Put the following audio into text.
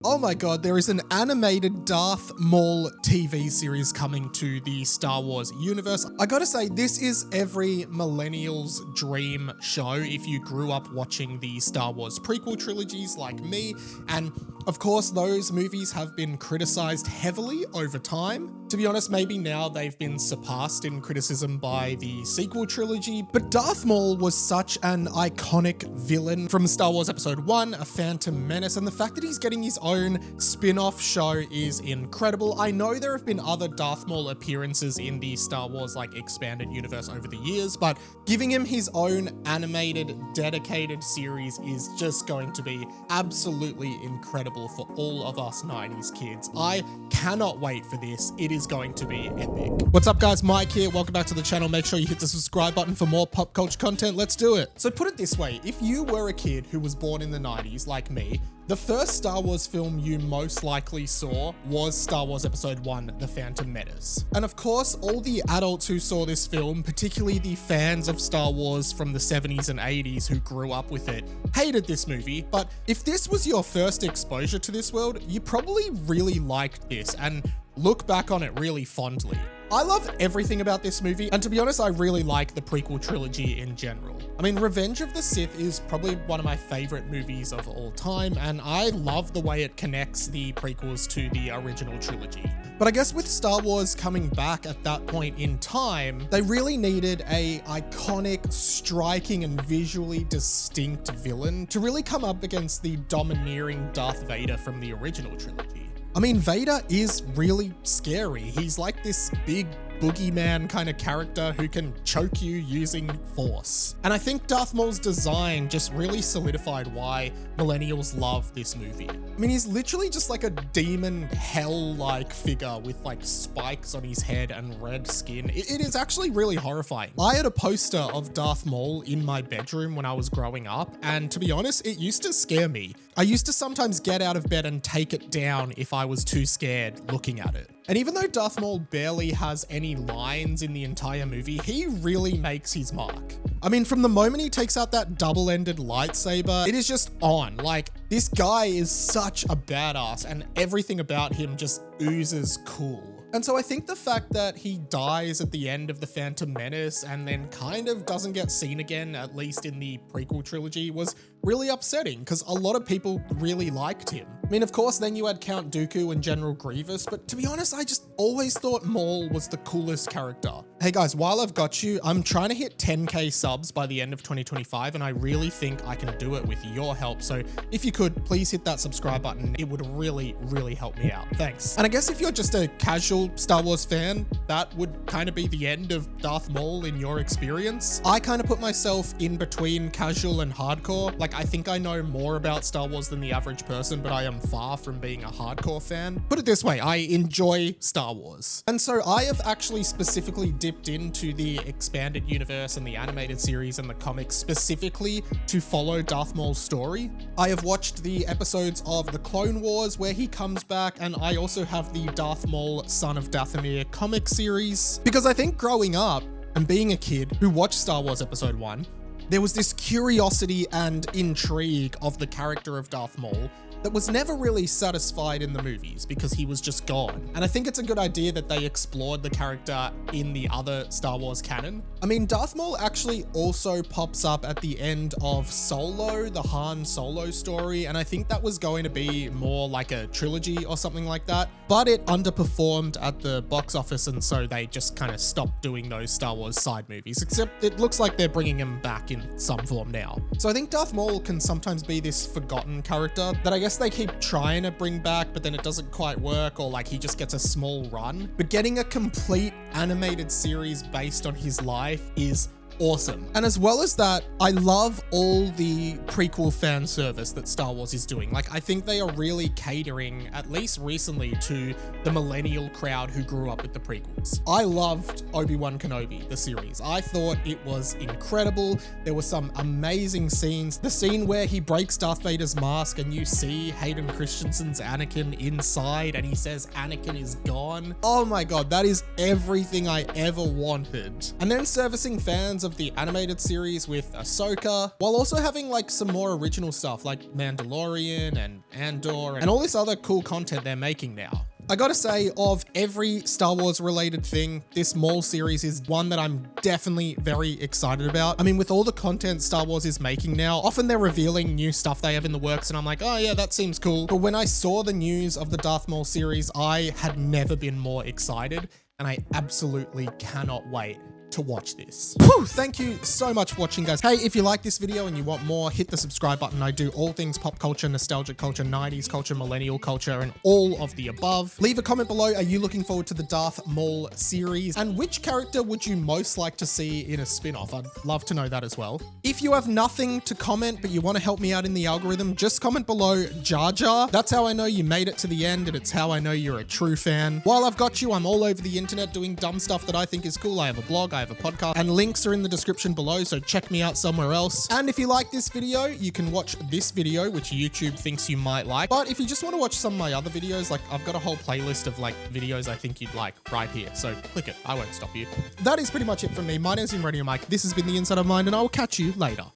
Oh my god, there is an animated Darth Maul TV series coming to the Star Wars universe. I gotta say, this is every millennial's dream show if you grew up watching the Star Wars prequel trilogies like me, and of course those movies have been criticized heavily over time. To be honest, maybe now they've been surpassed in criticism by the sequel trilogy, but Darth Maul was such an iconic villain from Star Wars Episode 1, A Phantom Menace, and the fact that he's getting his own spin-off show is incredible. I know there have been other Darth Maul appearances in the Star Wars expanded universe over the years, but giving him his own animated, dedicated series is just going to be absolutely incredible for all of us 90s kids. I cannot wait for this. It is going to be epic. What's up guys, Mike here. Welcome back to the channel. Make sure you hit the subscribe button for more pop culture content. Let's do it. So put it this way, if you were a kid who was born in the 90s like me, the first Star Wars film you most likely saw was Star Wars Episode 1, The Phantom Menace. And of course, all the adults who saw this film, particularly the fans of Star Wars from the 70s and 80s who grew up with it, hated this movie. But if this was your first exposure to this world, you probably really liked this and look back on it really fondly. I love everything about this movie, and to be honest, I really like the prequel trilogy in general. I mean, Revenge of the Sith is probably one of my favorite movies of all time, and I love the way it connects the prequels to the original trilogy. But I guess with Star Wars coming back at that point in time, they really needed a iconic, striking, and visually distinct villain to really come up against the domineering Darth Vader from the original trilogy. I mean, Vader is really scary. He's like this big boogeyman kind of character who can choke you using force. And I think Darth Maul's design just really solidified why millennials love this movie. I mean, he's literally just like a demon hell-like figure with spikes on his head and red skin. It is actually really horrifying. I had a poster of Darth Maul in my bedroom when I was growing up, and to be honest, it used to scare me. I used to sometimes get out of bed and take it down if I was too scared looking at it. And even though Darth Maul barely has any lines in the entire movie, he really makes his mark. I mean, from the moment he takes out that double-ended lightsaber, it is just on. This guy is such a badass, and everything about him just oozes cool. And so I think the fact that he dies at the end of The Phantom Menace and then kind of doesn't get seen again, at least in the prequel trilogy, was really upsetting because a lot of people really liked him. I mean, of course, then you had Count Dooku and General Grievous, but to be honest, I just always thought Maul was the coolest character. Hey guys, while I've got you, I'm trying to hit 10k subs by the end of 2025, and I really think I can do it with your help. So if you could, please hit that subscribe button. It would really, really help me out. Thanks. And I guess if you're just a casual Star Wars fan, that would kind of be the end of Darth Maul in your experience. I kind of put myself in between casual and hardcore. I think I know more about Star Wars than the average person, but I am far from being a hardcore fan. Put it this way, I enjoy Star Wars. And so I have actually specifically dipped into the expanded universe and the animated series and the comics specifically to follow Darth Maul's story. I have watched the episodes of The Clone Wars where he comes back, and I also have the Darth Maul Son of Dathomir comic series, because I think growing up and being a kid who watched Star Wars Episode 1, there was this curiosity and intrigue of the character of Darth Maul that was never really satisfied in the movies because he was just gone. And I think it's a good idea that they explored the character in the other Star Wars canon. I mean, Darth Maul actually also pops up at the end of Solo, the Han Solo story, and I think that was going to be more like a trilogy or something like that, but it underperformed at the box office, and so they just kind of stopped doing those Star Wars side movies, except it looks like they're bringing him back in some form now. So I think Darth Maul can sometimes be this forgotten character that I guess they keep trying to bring back, but then it doesn't quite work, or he just gets a small run. But getting a complete animated series based on his life is awesome. And as well as that, I love all the prequel fan service that Star Wars is doing. I think they are really catering, at least recently, to the millennial crowd who grew up with the prequels. I loved Obi-Wan Kenobi, the series. I thought it was incredible. There were some amazing scenes. The scene where he breaks Darth Vader's mask and you see Hayden Christensen's Anakin inside and he says Anakin is gone. Oh my god, that is everything I ever wanted. And then servicing fans of of the animated series with Ahsoka, while also having like some more original stuff like Mandalorian and Andor and all this other cool content they're making now. I gotta say, of every Star Wars related thing, this Maul series is one that I'm definitely very excited about. I mean, with all the content Star Wars is making now, often they're revealing new stuff they have in the works and I'm like, oh yeah, that seems cool. But when I saw the news of the Darth Maul series, I had never been more excited and I absolutely cannot wait to watch this. Whew, thank you so much for watching, guys. Hey, if you like this video and you want more, hit the subscribe button. I do all things pop culture, nostalgic culture, 90s culture, millennial culture, and all of the above. Leave a comment below. Are you looking forward to the Darth Maul series? And which character would you most like to see in a spin-off? I'd love to know that as well. If you have nothing to comment, but you want to help me out in the algorithm, just comment below Jar Jar. That's how I know you made it to the end, and it's how I know you're a true fan. While I've got you, I'm all over the internet doing dumb stuff that I think is cool. I have a blog, I have a podcast, and links are in the description below, so check me out somewhere else. And if you like this video, you can watch this video, which YouTube thinks you might like. But if you just want to watch some of my other videos, like I've got a whole playlist of like videos I think you'd like right here, so click it. I won't stop you. That is pretty much it from me. My name's Radio Mike. This has been The Inside of Mind, and I will catch you later.